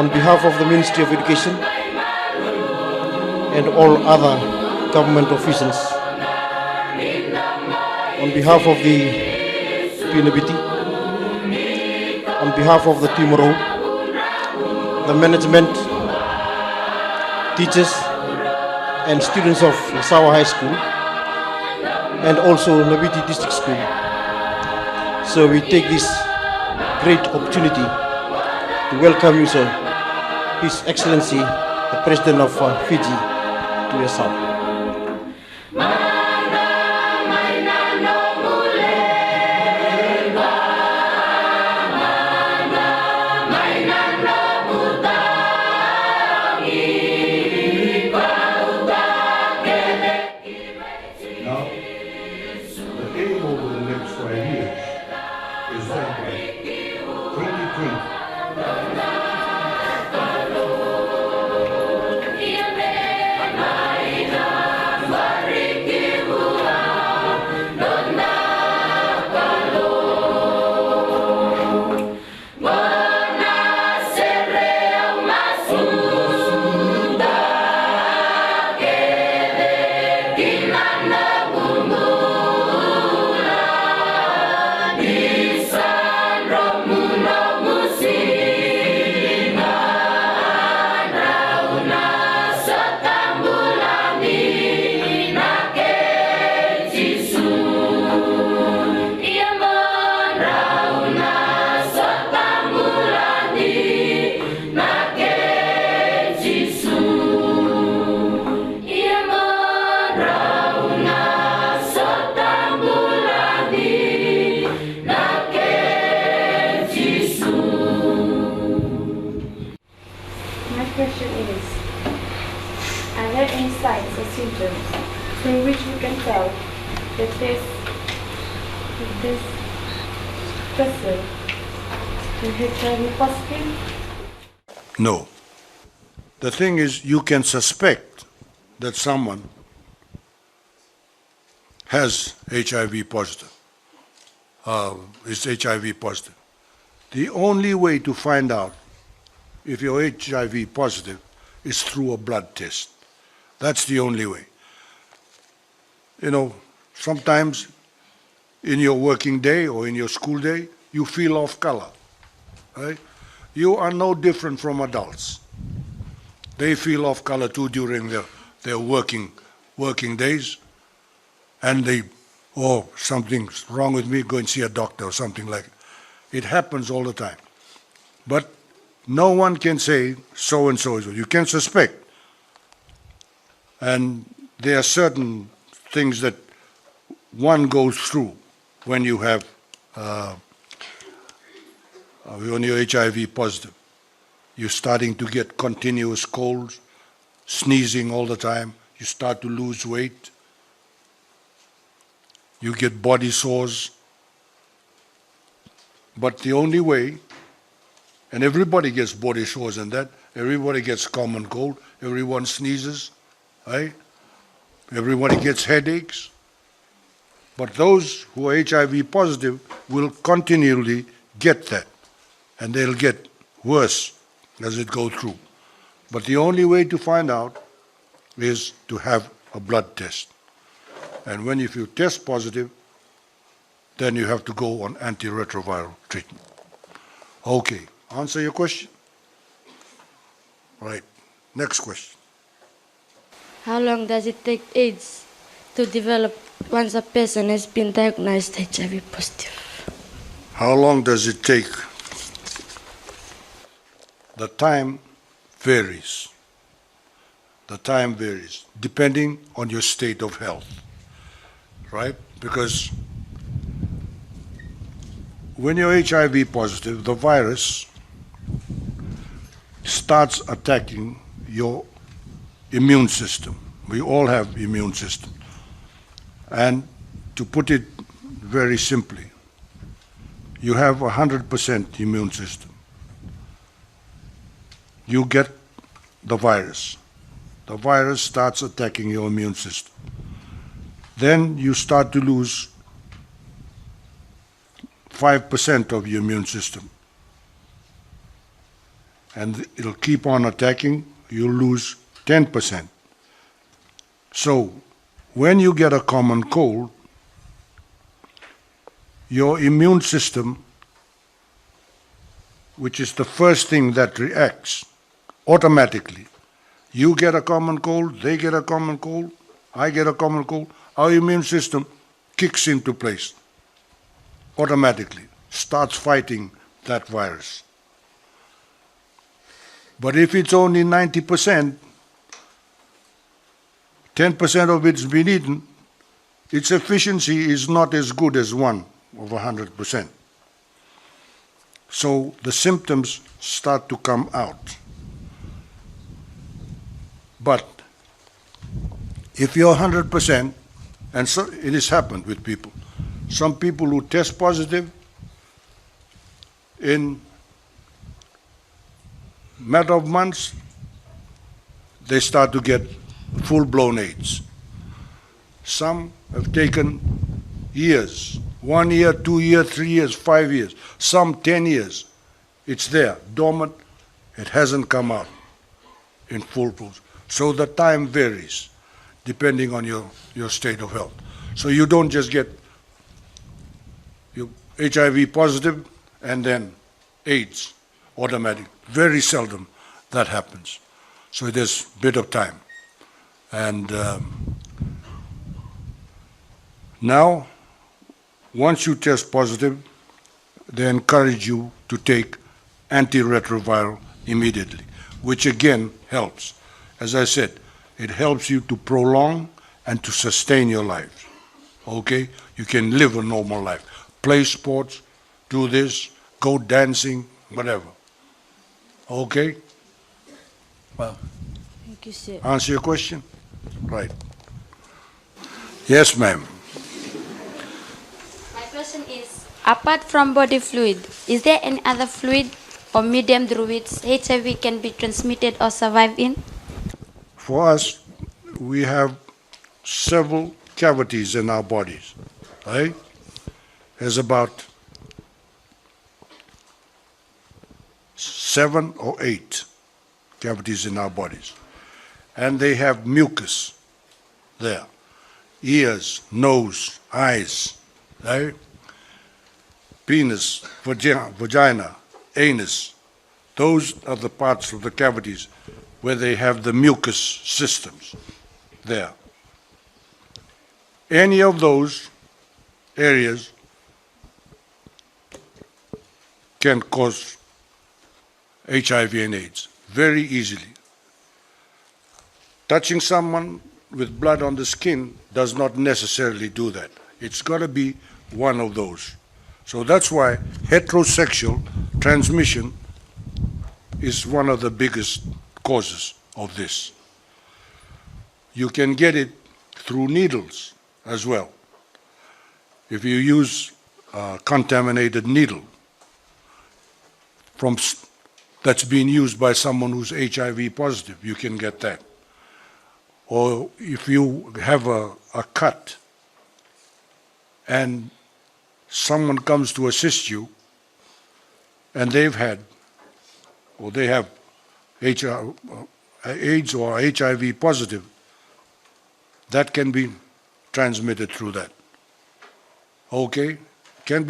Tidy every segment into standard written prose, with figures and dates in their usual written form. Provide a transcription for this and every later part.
On behalf of the Ministry of Education and all other government officials, on behalf of the Naviti, on behalf of the Timoro, the management, teachers and students of Yasawa High School and also Naviti District School. So we take this great opportunity to welcome you, sir, His Excellency the President of Fiji, to Yasawa. Are there any signs or symptoms through which we can tell that this person is HIV positive? No. The thing is, you can suspect that someone has HIV positive, is HIV positive. The only way to find out if you're HIV positive is through a blood test. That's the only way. You know, sometimes in your working day or in your school day, you feel off color, right? You are no different from adults. They feel off color too during their working days, and they, oh, something's wrong with me, go and see a doctor or something like it. It happens all the time. But no one can say so-and-so is. You can suspect. And there are certain things that one goes through when you have, when you're HIV positive. You're starting to get continuous colds, sneezing all the time. You start to lose weight. You get body sores. But the only way, and everybody gets body sores and that, everybody gets common cold, everyone sneezes, right? Everybody gets headaches. But those who are HIV positive will continually get that, and they'll get worse as it goes through. But the only way to find out is to have a blood test. And when if you test positive, then you have to go on antiretroviral treatment. Okay, answer your question? Right, next question. How long does it take AIDS to develop once a person has been diagnosed HIV positive? How long does it take? The time varies. The time varies, depending on your state of health, right? Because when you're HIV positive, the virus starts attacking your immune system. We all have immune system. And to put it very simply, you have 100% immune system. You get the virus. The virus starts attacking your immune system. Then you start to lose 5% of your immune system. and it'll keep on attacking, you'll lose 10%. So when you get a common cold, your immune system, which is the first thing that reacts automatically, you get a common cold, they get a common cold, I get a common cold, our immune system kicks into place automatically, starts fighting that virus. But if it's only 90%, 10% of it's been eaten, its efficiency is not as good as 1 over 100%. So the symptoms start to come out. But if you're 100%, and so it has happened with people, some people who test positive, in matter of months, they start to get full-blown AIDS. Some have taken years, 1 year, 2 years, 3 years, 5 years, some 10 years. It's there, dormant, it hasn't come out in full force. So the time varies depending on your state of health. So you don't just get HIV positive and then AIDS automatic. Very seldom that happens. So it is a bit of time. And now, once you test positive, they encourage you to take antiretroviral immediately, which again helps. As I said, it helps you to prolong and to sustain your life. Okay? You can live a normal life. Play sports, do this, go dancing, whatever. Okay? Well, Thank you, sir. answer your question? Right. Yes, ma'am. My question is, apart from body fluid, is there any other fluid or medium through which HIV can be transmitted or survive in? For us, we have several cavities in our bodies, right? There's about 7 or 8 cavities in our bodies. And they have mucus there. Ears, nose, eyes, right? Penis, vagina, anus. Those are the parts of the cavities where they have the mucus systems there. Any of those areas can cause HIV and AIDS very easily. Touching someone with blood on the skin does not necessarily do that. It's got to be one of those. So that's why heterosexual transmission is one of the biggest causes of this. You can get it through needles as well. If you use a contaminated needle that's being used by someone who's HIV positive, you can get that. Or if you have a cut and someone comes to assist you and they have AIDS or HIV positive, that can be transmitted through that. Okay? Can't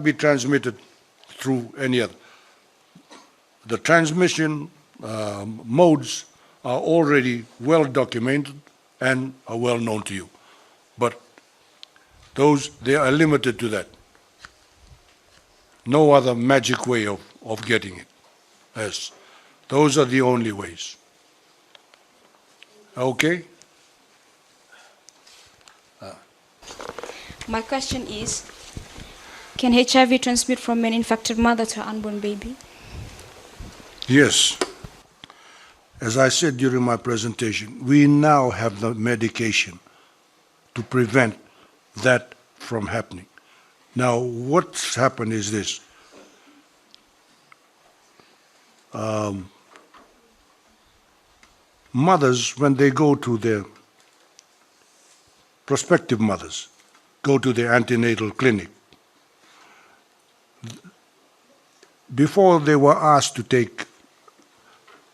be transmitted through any other. The transmission modes are already well documented and are well known to you. But they are limited to that. No other magic way of getting it. Yes. Those are the only ways. Okay? My question is, can HIV transmit from an infected mother to an unborn baby? Yes. As I said during my presentation, we now have the medication to prevent that from happening. Now, what's happened is this. Mothers, when they go to their prospective mothers, go to their antenatal clinic, before they were asked to take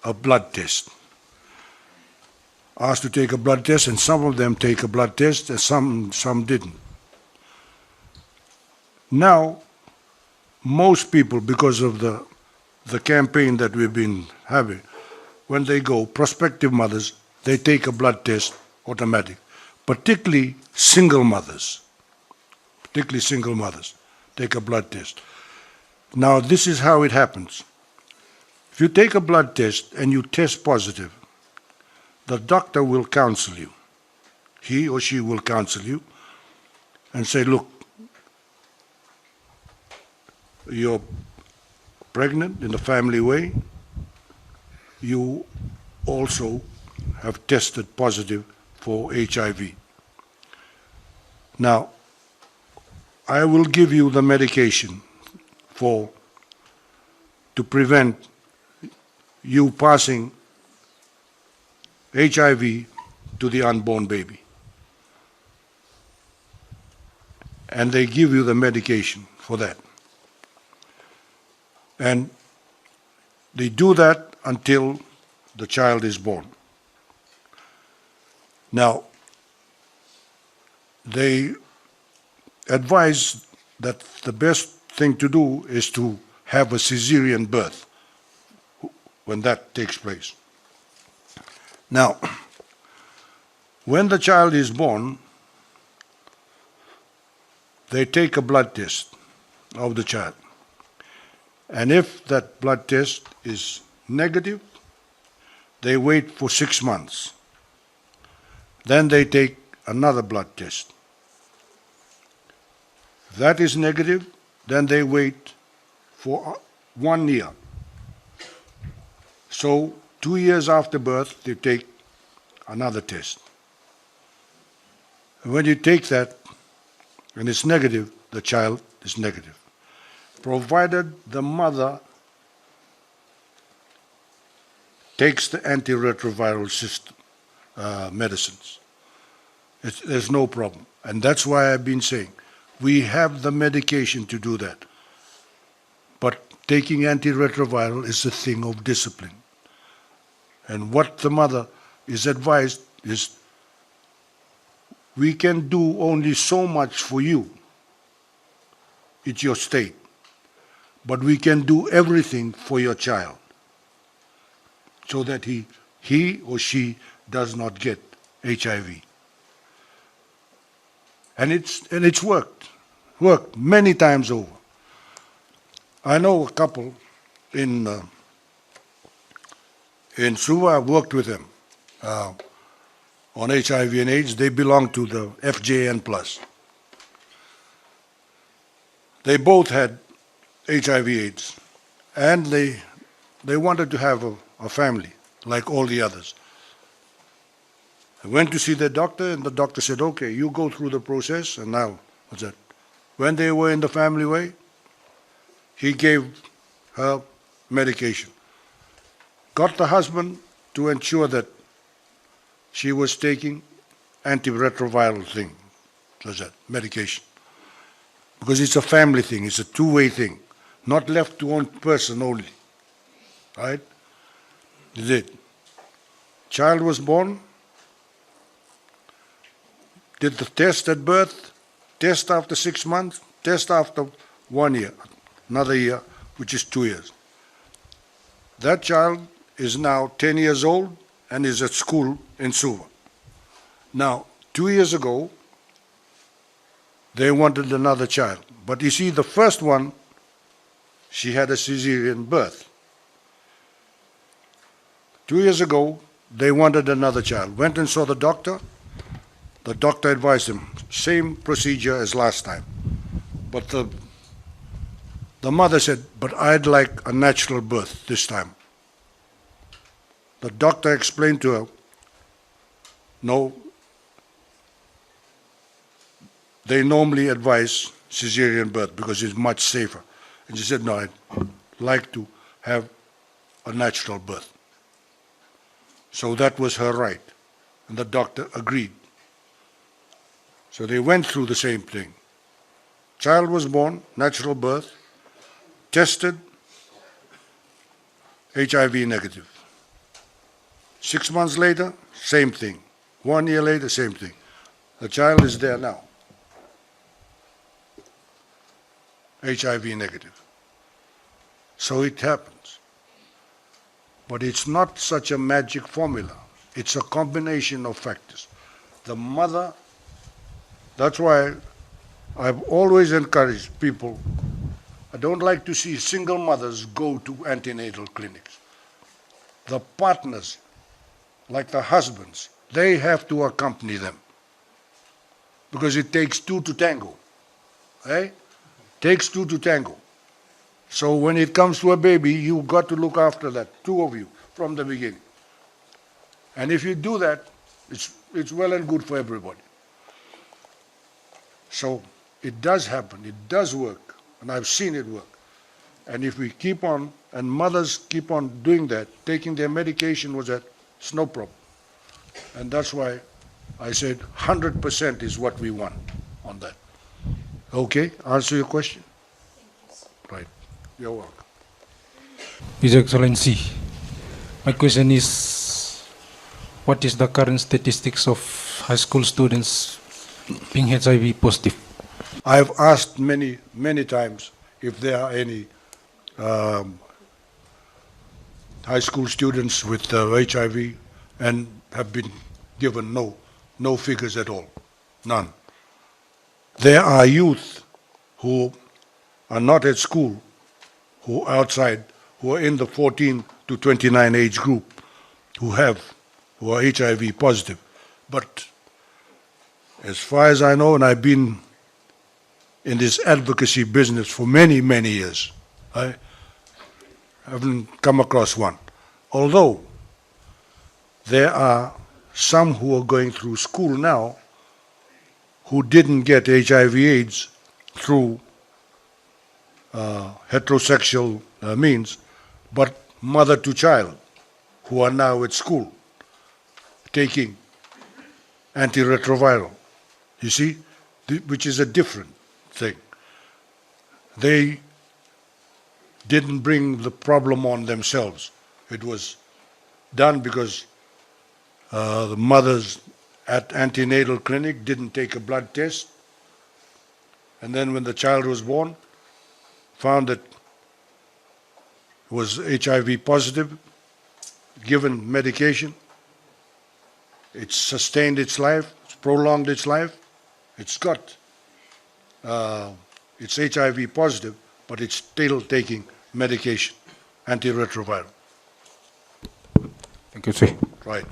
a blood test. Asked to take a blood test, and some of them take a blood test, and some didn't. Now, most people, because of the campaign that we've been having, when they go, prospective mothers, they take a blood test automatic, particularly single mothers. Particularly single mothers take a blood test. Now, this is how it happens. If you take a blood test and you test positive, the doctor will counsel you. He or she will counsel you and say, look, you're pregnant in the family way. You also have tested positive for HIV. Now, I will give you the medication to prevent you passing HIV to the unborn baby. And they give you the medication for that. And they do that until the child is born. Now, they advise that the best thing to do is to have a cesarean birth when that takes place. Now, when the child is born, they take a blood test of the child. And if that blood test is negative, they wait for 6 months. Then they take another blood test. If that is negative, then they wait for 1 year. So 2 years after birth, they take another test. And when you take that, and it's negative, the child is negative, provided the mother takes the antiretroviral medicines. There's no problem. And that's why I've been saying, we have the medication to do that. But taking antiretroviral is a thing of discipline. And what the mother is advised is, we can do only so much for you. It's your state. But we can do everything for your child so that he or she does not get HIV. And it's worked many times over. I know a couple in Suva. I've worked with them on HIV and AIDS. They belong to the FJN+. They both had HIV AIDS, and they wanted to have a family like all the others. I went to see the doctor, and the doctor said, okay, you go through the process, and now, what's that? When they were in the family way, he gave her medication. Got the husband to ensure that she was taking antiretroviral thing, what's that, medication. Because it's a family thing, it's a two-way thing, not left to one person only, right? They did. Child was born, did the test at birth, test after 6 months, test after 1 year, another year, which is 2 years. That child is now 10 years old and is at school in Suva. Now, 2 years ago, they wanted another child. But you see, the first one, she had a cesarean birth. 2 years ago, they wanted another child. Went and saw the doctor. The doctor advised him, same procedure as last time. But the mother said, but I'd like a natural birth this time. The doctor explained to her, no, they normally advise cesarean birth because it's much safer. And she said, no, I'd like to have a natural birth. So that was her right. And the doctor agreed. So they went through the same thing. Child was born, natural birth, tested, HIV negative. 6 months later, same thing. 1 year later, same thing. The child is there now. HIV negative. So it happens. But it's not such a magic formula. It's a combination of factors. The mother, that's why I've always encouraged people, I don't like to see single mothers go to antenatal clinics. The partners, like the husbands, they have to accompany them. Because it takes two to tango. Eh? Takes two to tango. So when it comes to a baby, you've got to look after that, two of you, from the beginning. And if you do that, it's well and good for everybody. So it does happen, it does work, and I've seen it work. And if we keep on, and mothers keep on doing that, taking their medication was that, it's no problem. And that's why I said 100% is what we want on that. Okay, answer your question? Right, you're welcome. His Excellency, my question is, what is the current statistics of high school students being HIV positive? I've asked many times if there are any high school students with HIV and have been given no figures at all, none. There are youth who are not at school, who are outside, who are in the 14 to 29 age group, who are HIV positive. But as far as I know, and I've been in this advocacy business for many years, I haven't come across one. Although there are some who are going through school now who didn't get HIV AIDS through heterosexual means, but mother to child, who are now at school taking antiretroviral, you see, which is a different thing. They didn't bring the problem on themselves. It was done because the mothers at antenatal clinic didn't take a blood test, and then when the child was born, found that it was HIV positive, given medication, it's sustained its life, it's prolonged its life, it's HIV positive, but it's still taking medication, antiretroviral. Thank you, sir. Right.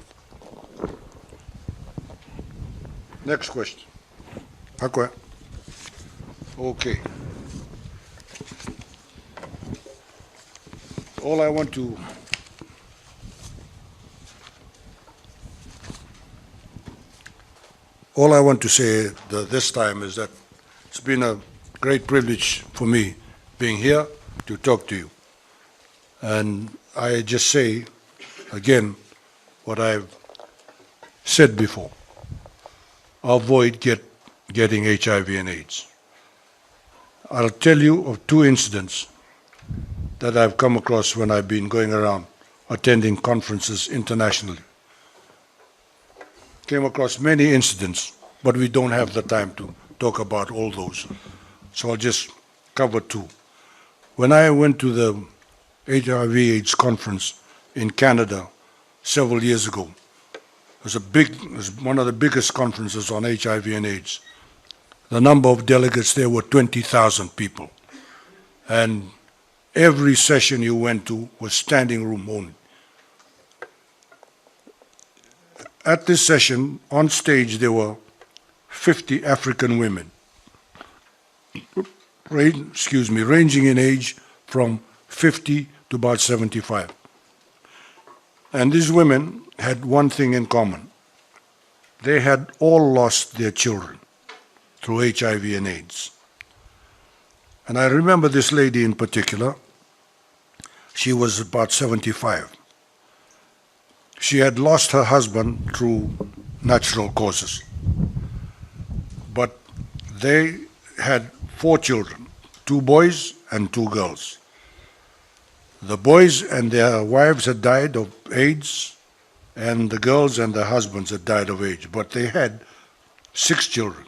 Next question. Hakwa. Okay. All I want to say this time is that it's been a great privilege for me being here to talk to you. And I just say again what I've said before. Avoid getting HIV and AIDS. I'll tell you of two incidents that I've come across when I've been going around attending conferences internationally. Came across many incidents, but we don't have the time to talk about all those. So I'll just cover two. When I went to the HIV AIDS conference in Canada several years ago, it was one of the biggest conferences on HIV and AIDS. The number of delegates there were 20,000 people. And every session you went to was standing room only. At this session, on stage, there were 50 African women, ranging in age from 50 to about 75. And these women had one thing in common. They had all lost their children through HIV and AIDS. And I remember this lady in particular. She was about 75. She had lost her husband through natural causes. But they had 4 children, 2 boys and 2 girls. The boys and their wives had died of AIDS and the girls and their husbands had died of AIDS, but they had 6 children.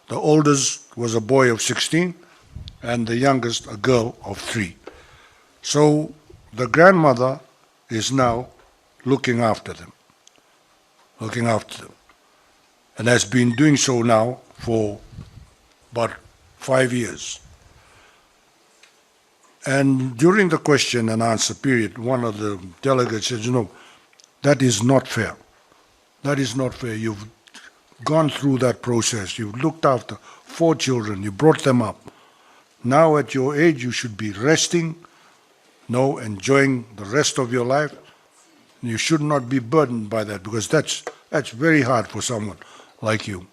The oldest was a boy of 16, and the youngest a girl of 3. So the grandmother is now looking after them, and has been doing so now for about 5 years. And during the question and answer period, one of the delegates said, that is not fair. That is not fair. You've gone through that process. You've looked after 4 children. You brought them up. Now at your age, you should be resting, enjoying the rest of your life. You should not be burdened by that, because that's very hard for someone like you.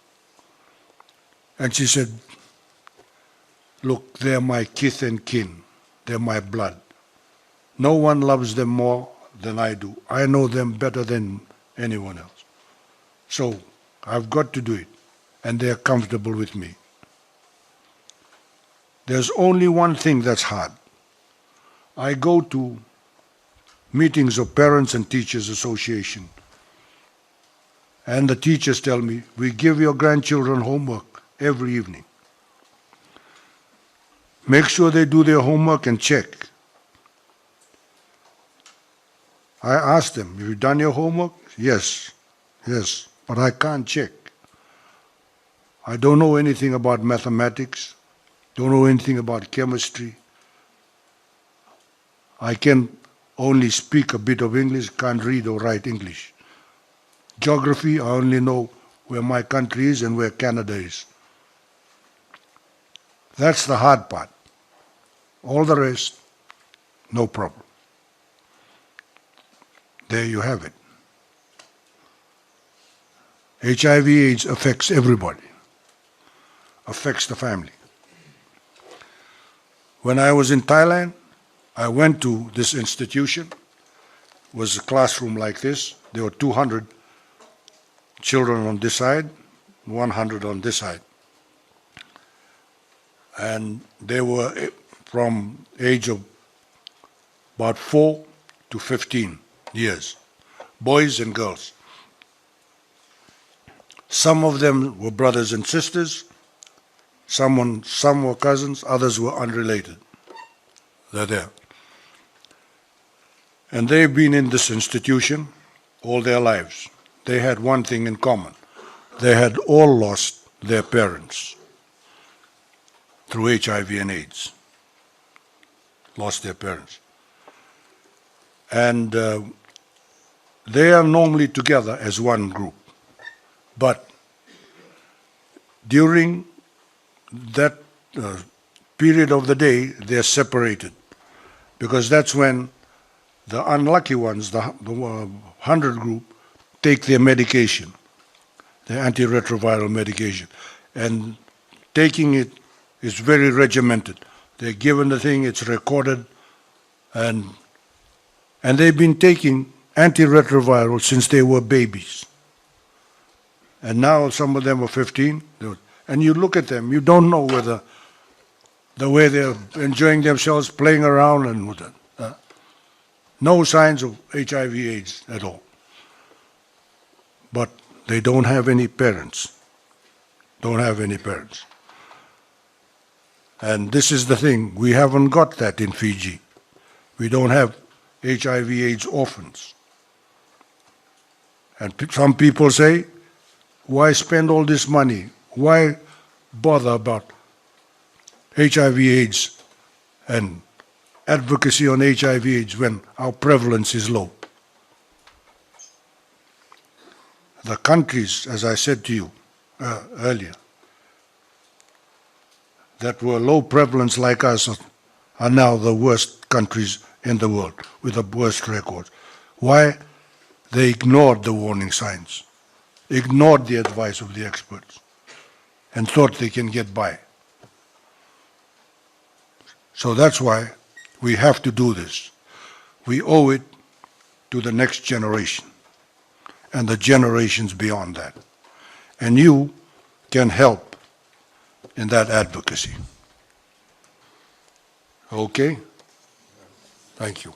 And she said, look, they're my kith and kin. They're my blood. No one loves them more than I do. I know them better than anyone else. So I've got to do it, and they're comfortable with me. There's only one thing that's hard. I go to meetings of Parents and Teachers Association, and the teachers tell me, we give your grandchildren homework every evening. Make sure they do their homework and check. I ask them, have you done your homework? Yes, but I can't check. I don't know anything about mathematics, don't know anything about chemistry. I can only speak a bit of English, can't read or write English. Geography, I only know where my country is and where Canada is. That's the hard part. All the rest, no problem. There you have it. HIV AIDS affects everybody, affects the family. When I was in Thailand, I went to this institution. It was a classroom like this. There were 200 children on this side, 100 on this side. And they were from age of about 4 to 15 years, boys and girls. Some of them were brothers and sisters, some were cousins, others were unrelated. They're there. And they've been in this institution all their lives. They had one thing in common. They had all lost their parents through HIV and AIDS. Lost their parents. And they are normally together as one group. But during that period of the day, they're separated, because that's when the unlucky ones, the 100 group, take their medication, their antiretroviral medication. And taking it is very regimented. They're given the thing, it's recorded, and they've been taking antiretroviral since they were babies. And now some of them are 15, and you look at them, you don't know whether the way they're enjoying themselves, playing around, and no signs of HIV AIDS at all. But they don't have any parents. Don't have any parents. And this is the thing, we haven't got that in Fiji. We don't have HIV AIDS orphans. And some people say, why spend all this money? Why bother about HIV AIDS and advocacy on HIV AIDS when our prevalence is low? The countries, as I said to you earlier, that were low prevalence like us are now the worst countries in the world with the worst records. Why? They ignored the warning signs, ignored the advice of the experts, and thought they can get by. So that's why we have to do this. We owe it to the next generation and the generations beyond that. And you can help in that advocacy. Okay? Thank you.